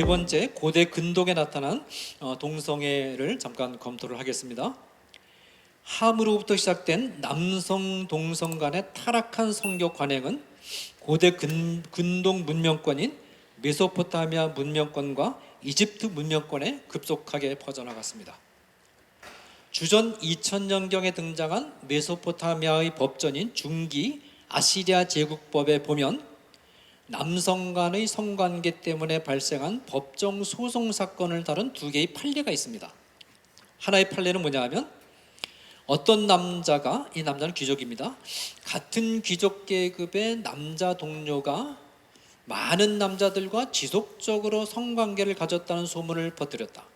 세 번째, 고대 근동에 나타난 동성애를 잠깐 검토를 하겠습니다. 함으로부터 시작된 남성 동성 간의 타락한 성교 관행은 고대 근동 문명권인 메소포타미아 문명권과 이집트 문명권에 급속하게 퍼져나갔습니다. 주전 2000년경에 등장한 메소포타미아의 법전인 중기 아시리아 제국법에 보면 남성 간의 성관계 때문에 발생한 법정 소송 사건을 다룬 두 개의 판례가 있습니다. 하나의 판례는 뭐냐 하면 어떤 남자가, 이 남자는 귀족입니다. 같은 귀족 계급의 남자 동료가 많은 남자들과 지속적으로 성관계를 가졌다는 소문을 퍼뜨렸다.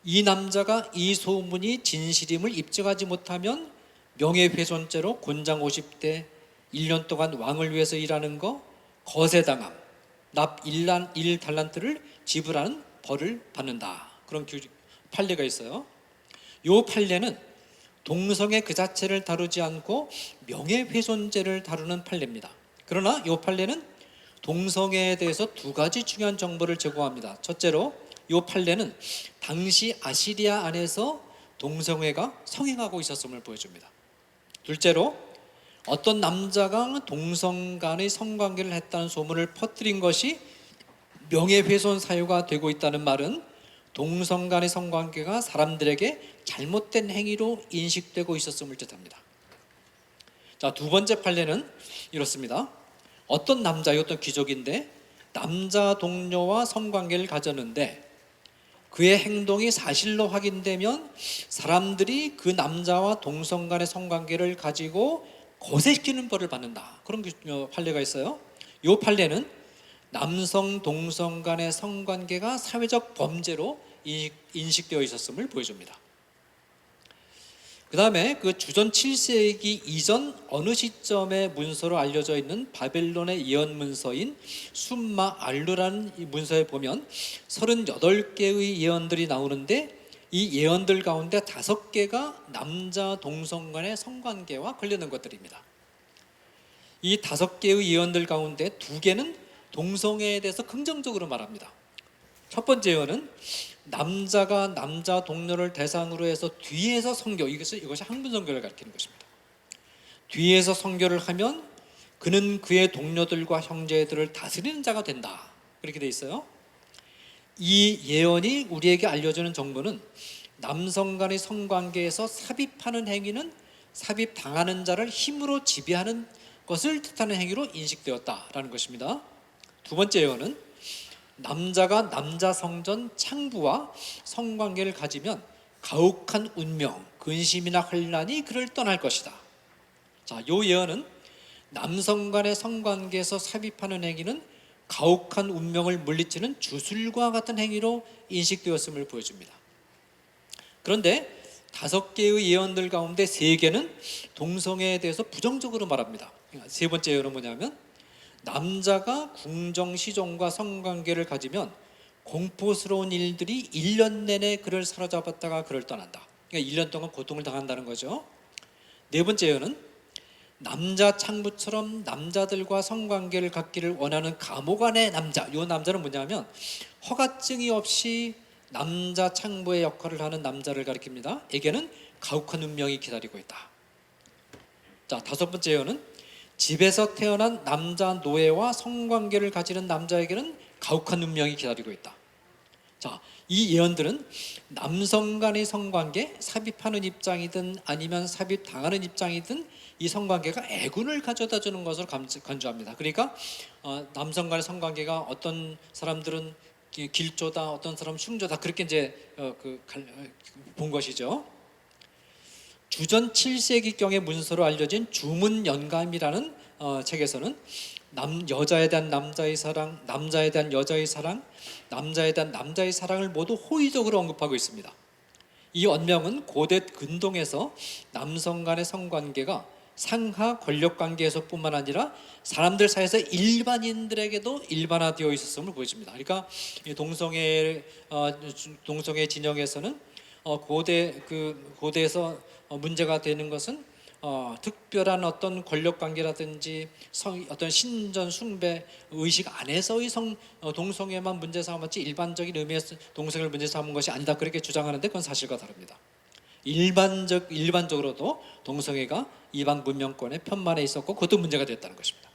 이 남자가 이 소문이 진실임을 입증하지 못하면 명예훼손죄로 곤장 50대 1년 동안 왕을 위해서 일하는 거 거세당함, 납 1달란트를 지불하는 벌을 받는다. 그런 판례가 있어요. 이 판례는 동성애 그 자체를 다루지 않고 명예훼손죄를 다루는 판례입니다. 그러나 이 판례는 동성애에 대해서 두 가지 중요한 정보를 제공합니다. 첫째로 이 판례는 당시 아시리아 안에서 동성애가 성행하고 있었음을 보여줍니다. 둘째로 어떤 남자가 동성 간의 성관계를 했다는 소문을 퍼뜨린 것이 명예훼손 사유가 되고 있다는 말은 동성 간의 성관계가 사람들에게 잘못된 행위로 인식되고 있었음을 뜻합니다. 자, 두 번째 판례는 이렇습니다. 어떤 남자, 어떤 귀족인데 남자 동료와 성관계를 가졌는데 그의 행동이 사실로 확인되면 사람들이 그 남자와 동성 간의 성관계를 가지고 거세시키는 벌을 받는다. 그런 판례가 있어요. 이 판례는 남성 동성 간의 성관계가 사회적 범죄로 인식되어 있었음을 보여줍니다. 그 다음에 그 주전 7세기 이전 어느 시점의 문서로 알려져 있는 바벨론의 예언 문서인 숨마 알루라는 이 문서에 보면 38개의 예언들이 나오는데 이 예언들 가운데 5개가 남자 동성 간의 성관계와 관련된 것들입니다. 이 5개의 예언들 가운데 2개는 동성애에 대해서 긍정적으로 말합니다. 첫 번째 예언은 남자가 남자 동료를 대상으로 해서 뒤에서 성교, 이것이 항문 성교를 가리키는 것입니다. 뒤에서 성교를 하면 그는 그의 동료들과 형제들을 다스리는 자가 된다. 그렇게 돼 있어요. 이 예언이 우리에게 알려주는 정보는 남성 간의 성관계에서 삽입하는 행위는 삽입당하는 자를 힘으로 지배하는 것을 뜻하는 행위로 인식되었다라는 것입니다. 두 번째 예언은 남자가 남자 성전 창부와 성관계를 가지면 가혹한 운명, 근심이나 환난이 그를 떠날 것이다. 자, 이 예언은 남성 간의 성관계에서 삽입하는 행위는 가혹한 운명을 물리치는 주술과 같은 행위로 인식되었음을 보여줍니다. 그런데 5개의 예언들 가운데 3개는 동성애에 대해서 부정적으로 말합니다. 세 번째 예언은 뭐냐면 남자가 궁정시종과 성관계를 가지면 공포스러운 일들이 1년 내내 그를 사로잡았다가 그를 떠난다. 그러니까 1년 동안 고통을 당한다는 거죠. 네 번째 예언은 남자 창부처럼 남자들과 성관계를 갖기를 원하는 감옥 안의 남자, 이 남자는 뭐냐면 허가증이 없이 남자 창부의 역할을 하는 남자를 가리킵니다. 에게는 가혹한 운명이 기다리고 있다. 자, 5번째 예언은 집에서 태어난 남자 노예와 성관계를 가지는 남자에게는 가혹한 운명이 기다리고 있다. 자, 이 예언들은 남성 간의 성관계, 삽입하는 입장이든 아니면 삽입당하는 입장이든 이 성관계가 애군을 가져다 주는 것을 간주합니다. 그러니까 남성 간의 성관계가 어떤 사람들은 길조다, 어떤 사람은 흉조다, 그렇게 이제 본 것이죠. 주전 7세기경의 문서로 알려진 주문연감이라는 책에서는 여자에 대한 남자의 사랑, 남자에 대한 여자의 사랑, 남자에 대한 남자의 사랑을 모두 호의적으로 언급하고 있습니다. 이 언명은 고대 근동에서 남성 간의 성관계가 상하 권력관계에서 뿐만 아니라 사람들 사이에서 일반인들에게도 일반화되어 있었음을 보여줍니다. 그러니까 동성애 진영에서는 고대에서 문제가 되는 것은 특별한 어떤 권력 관계라든지 어떤 신전 숭배 의식 안에서의 동성애만 문제 삼았지 일반적인 의미에서 동성애를 문제 삼은 것이 아니다, 그렇게 주장하는데 그건 사실과 다릅니다. 일반적으로도 동성애가 이방 문명권의 편만에 있었고 그것도 문제가 됐다는 것입니다.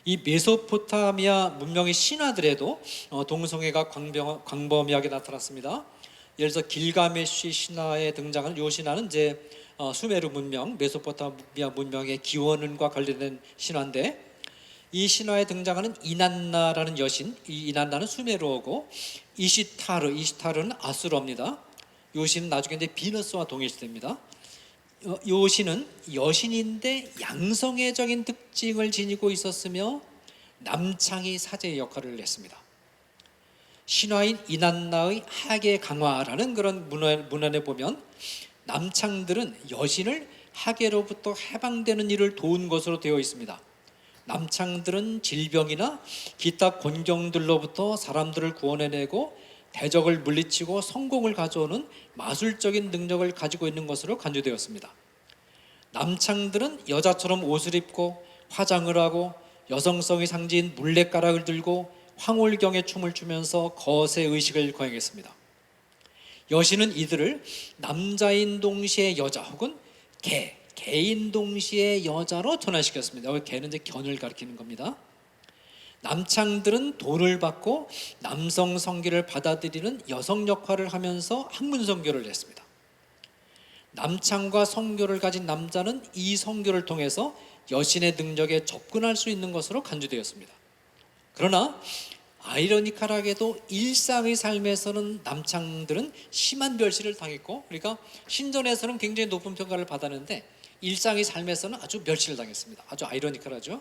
이 메소포타미아 문명의 신화들에도 동성애가 광범위하게 나타났습니다. 예를 들어서 길가메시 신화에 등장하는 이 신화는 이제 수메르 문명, 메소포타미아 문명의 기원과 관련된 신화인데, 이 신화에 등장하는 이난나라는 여신, 이 이난나는 수메르어고 이시타르는 아수르입니다. 이 신은 나중에 이제 비너스와 동일시됩니다. 이 신은 여신인데 양성애적인 특징을 지니고 있었으며 남창희 사제의 역할을 했습니다. 신화인 이난나의 하계 강화라는 그런 문헌에 보면 남창들은 여신을 하계로부터 해방되는 일을 도운 것으로 되어 있습니다. 남창들은 질병이나 기타 곤경들로부터 사람들을 구원해내고 대적을 물리치고 성공을 가져오는 마술적인 능력을 가지고 있는 것으로 간주되었습니다. 남창들은 여자처럼 옷을 입고 화장을 하고 여성성의 상징인 물레가락을 들고 황홀경의 춤을 추면서 거세 의식을 거행했습니다. 여신은 이들을 남자인 동시에 여자 혹은 개인 동시에 여자로 전환시켰습니다. 여기 개는 이제 견을 가리키는 겁니다. 남창들은 돈을 받고 남성 성기를 받아들이는 여성 역할을 하면서 학문 선교를 했습니다. 남창과 성교를 가진 남자는 이 성교를 통해서 여신의 능력에 접근할 수 있는 것으로 간주되었습니다. 그러나 아이러니컬하게도 일상의 삶에서는 남창들은 심한 멸시를 당했고, 그러니까 신전에서는 굉장히 높은 평가를 받았는데 일상의 삶에서는 아주 멸시를 당했습니다. 아주 아이러니컬하죠.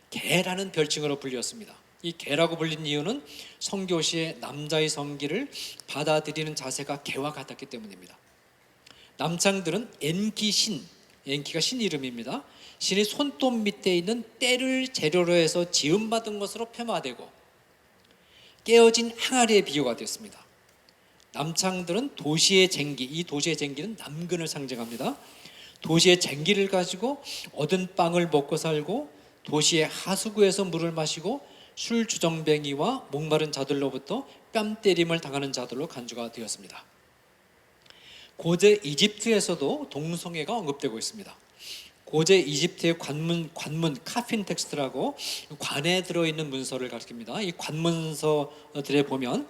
개라는 별칭으로 불렸습니다. 이 개라고 불린 이유는 성교 시에 남자의 성기를 받아들이는 자세가 개와 같았기 때문입니다. 남창들은 엔키가 신 이름입니다. 신이 손톱 밑에 있는 때를 재료로 해서 지음받은 것으로 폄하되고 깨어진 항아리의 비유가 됐습니다. 남창들은 도시의 쟁기, 이 도시의 쟁기는 남근을 상징합니다. 도시의 쟁기를 가지고 얻은 빵을 먹고 살고 도시의 하수구에서 물을 마시고 술 주정뱅이와 목마른 자들로부터 뺨 때림을 당하는 자들로 간주가 되었습니다. 고대 이집트에서도 동성애가 언급되고 있습니다. 고대 이집트의 관문 카핀 텍스트라고 관에 들어있는 문서를 가리킵니다. 이 관문서들에 보면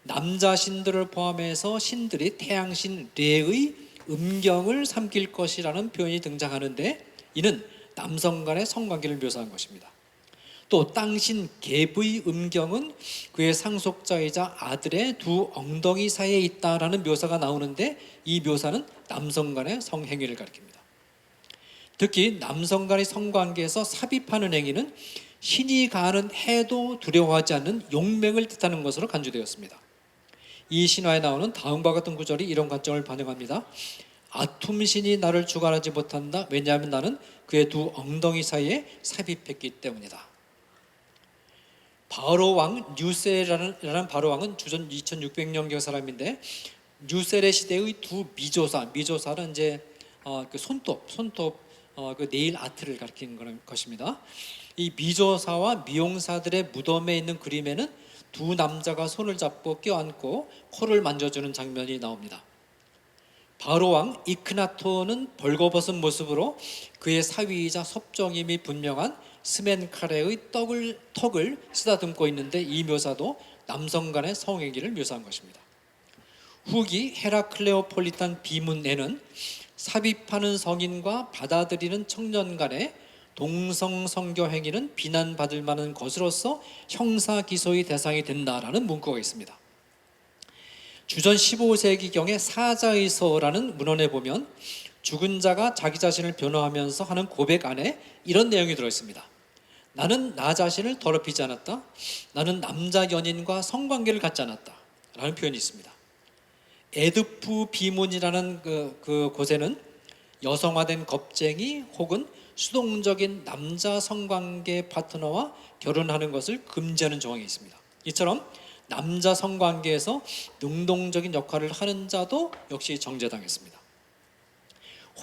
남자 신들을 포함해서 신들이 태양신 레의 음경을 삼킬 것이라는 표현이 등장하는데, 이는 남성 간의 성관계를 묘사한 것입니다. 또 땅신 개부의 음경은 그의 상속자이자 아들의 두 엉덩이 사이에 있다라는 묘사가 나오는데, 이 묘사는 남성 간의 성행위를 가리킵니다. 특히 남성 간의 성관계에서 삽입하는 행위는 신이 가하는 해도 두려워하지 않는 용맹을 뜻하는 것으로 간주되었습니다. 이 신화에 나오는 다음과 같은 구절이 이런 관점을 반영합니다. 아툼신이 나를 주관하지 못한다. 왜냐하면 나는 그의 두 엉덩이 사이에 삽입했기 때문이다. 바로 왕 뉴셀이라는 바로 왕은 주전 2600년경 사람인데, 뉴셀의 시대의 두 미조사는 이제 그 손톱 그 네일 아트를 가리키는 것입니다. 이 미조사와 미용사들의 무덤에 있는 그림에는 두 남자가 손을 잡고 껴안고 코를 만져주는 장면이 나옵니다. 바로 왕 이크나토는 벌거벗은 모습으로 그의 사위이자 섭정임이 분명한 스멘카레의 턱을 쓰다듬고 있는데, 이 묘사도 남성 간의 성행위를 묘사한 것입니다. 후기 헤라클레오폴리탄 비문에는 삽입하는 성인과 받아들이는 청년 간의 동성 성교 행위는 비난받을 만한 것으로서 형사 기소의 대상이 된다라는 문구가 있습니다. 주전 15세기경의 사자의서라는 문헌에 보면 죽은 자가 자기 자신을 변호하면서 하는 고백 안에 이런 내용이 들어있습니다. 나는 나 자신을 더럽히지 않았다. 나는 남자 연인과 성관계를 갖지 않았다. 라는 표현이 있습니다. 에드푸 비문이라는 그 곳에는 여성화된 겁쟁이 혹은 수동적인 남자 성관계 파트너와 결혼하는 것을 금지하는 조항이 있습니다. 이처럼 남자 성관계에서 능동적인 역할을 하는 자도 역시 정죄당했습니다.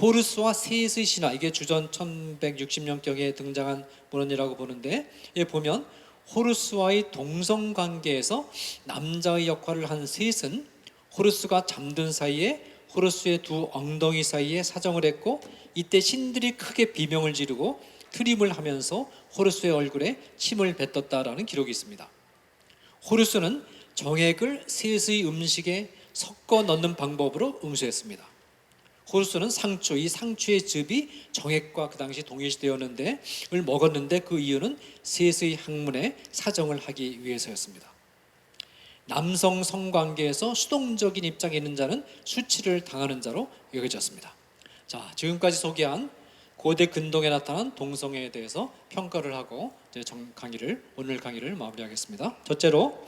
호루스와 셋의 신화, 이게 주전 1160년경에 등장한 문헌이라고 보는데, 예, 보면 호루스와의 동성 관계에서 남자의 역할을 한 셋은 호루스가 잠든 사이에 호루스의 두 엉덩이 사이에 사정을 했고, 이때 신들이 크게 비명을 지르고 트림을 하면서 호루스의 얼굴에 침을 뱉었다라는 기록이 있습니다. 호루스는 정액을 셋의 음식에 섞어 넣는 방법으로 응수했습니다. 호루스는 상추, 이 상추의 즙이 정액과 그 당시 동일시되었는데 을 먹었는데, 그 이유는 셋의 학문에 사정을 하기 위해서였습니다. 남성 성관계에서 수동적인 입장에 있는 자는 수치를 당하는 자로 여겨졌습니다. 자, 지금까지 소개한 고대 근동에 나타난 동성애에 대해서 평가를 하고 이제 오늘 강의를 마무리하겠습니다. 첫째로,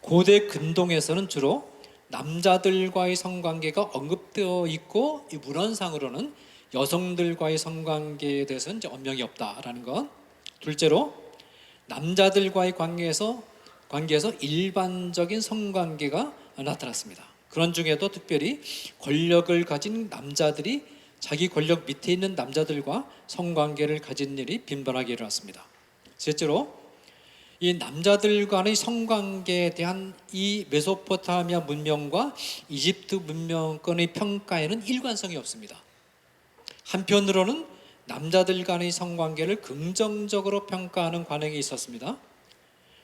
고대 근동에서는 주로 남자들과의 성관계가 언급되어 있고, 이 문헌상으로는 여성들과의 성관계에 대해서는 이제 언명이 없다라는 것. 둘째로, 남자들과의 관계에서 일반적인 성관계가 나타났습니다. 그런 중에도 특별히 권력을 가진 남자들이 자기 권력 밑에 있는 남자들과 성관계를 가진 일이 빈번하게 일어났습니다. 셋째로, 이 남자들 간의 성관계에 대한 이 메소포타미아 문명과 이집트 문명권의 평가에는 일관성이 없습니다. 한편으로는 남자들 간의 성관계를 긍정적으로 평가하는 관행이 있었습니다.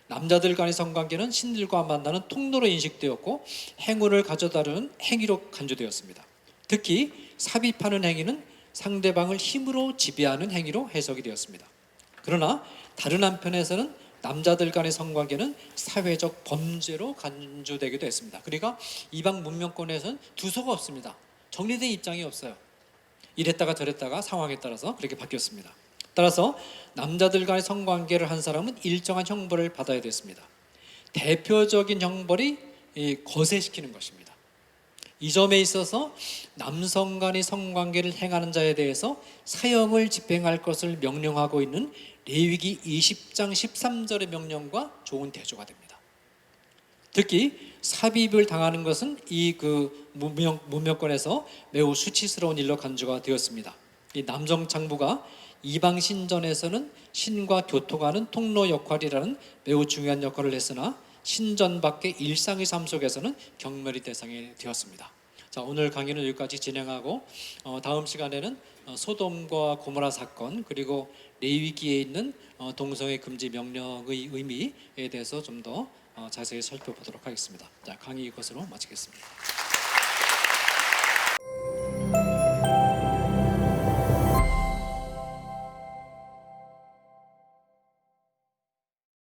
남자들 간의 성관계는 신들과 만나는 통로로 인식되었고, 행운을 가져다주는 행위로 간주되었습니다. 특히 삽입하는 행위는 상대방을 힘으로 지배하는 행위로 해석이 되었습니다. 그러나 다른 한편에서는 남자들 간의 성관계는 사회적 범죄로 간주되기도 했습니다. 그러니까 이방 문명권에서는 두서가 없습니다. 정리된 입장이 없어요. 이랬다가 저랬다가 상황에 따라서 그렇게 바뀌었습니다. 따라서 남자들 간의 성관계를 한 사람은 일정한 형벌을 받아야 됐습니다. 대표적인 형벌이 거세시키는 것입니다. 이 점에 있어서 남성 간의 성관계를 행하는 자에 대해서 사형을 집행할 것을 명령하고 있는 레위기 20장 13절의 명령과 좋은 대조가 됩니다. 특히 삽입을 당하는 것은 이 문명권에서 매우 수치스러운 일로 간주가 되었습니다. 이 남성 장부가 이방 신전에서는 신과 교토가는 통로 역할이라는 매우 중요한 역할을 했으나, 신전 밖의 일상의 삶 속에서는 경멸의 대상이 되었습니다. 자, 오늘 강의는 여기까지 진행하고, 다음 시간에는 소돔과 고모라 사건, 그리고 레위기에 있는 동성애 금지 명령의 의미에 대해서 좀 더 자세히 살펴보도록 하겠습니다. 자, 강의 이것으로 마치겠습니다.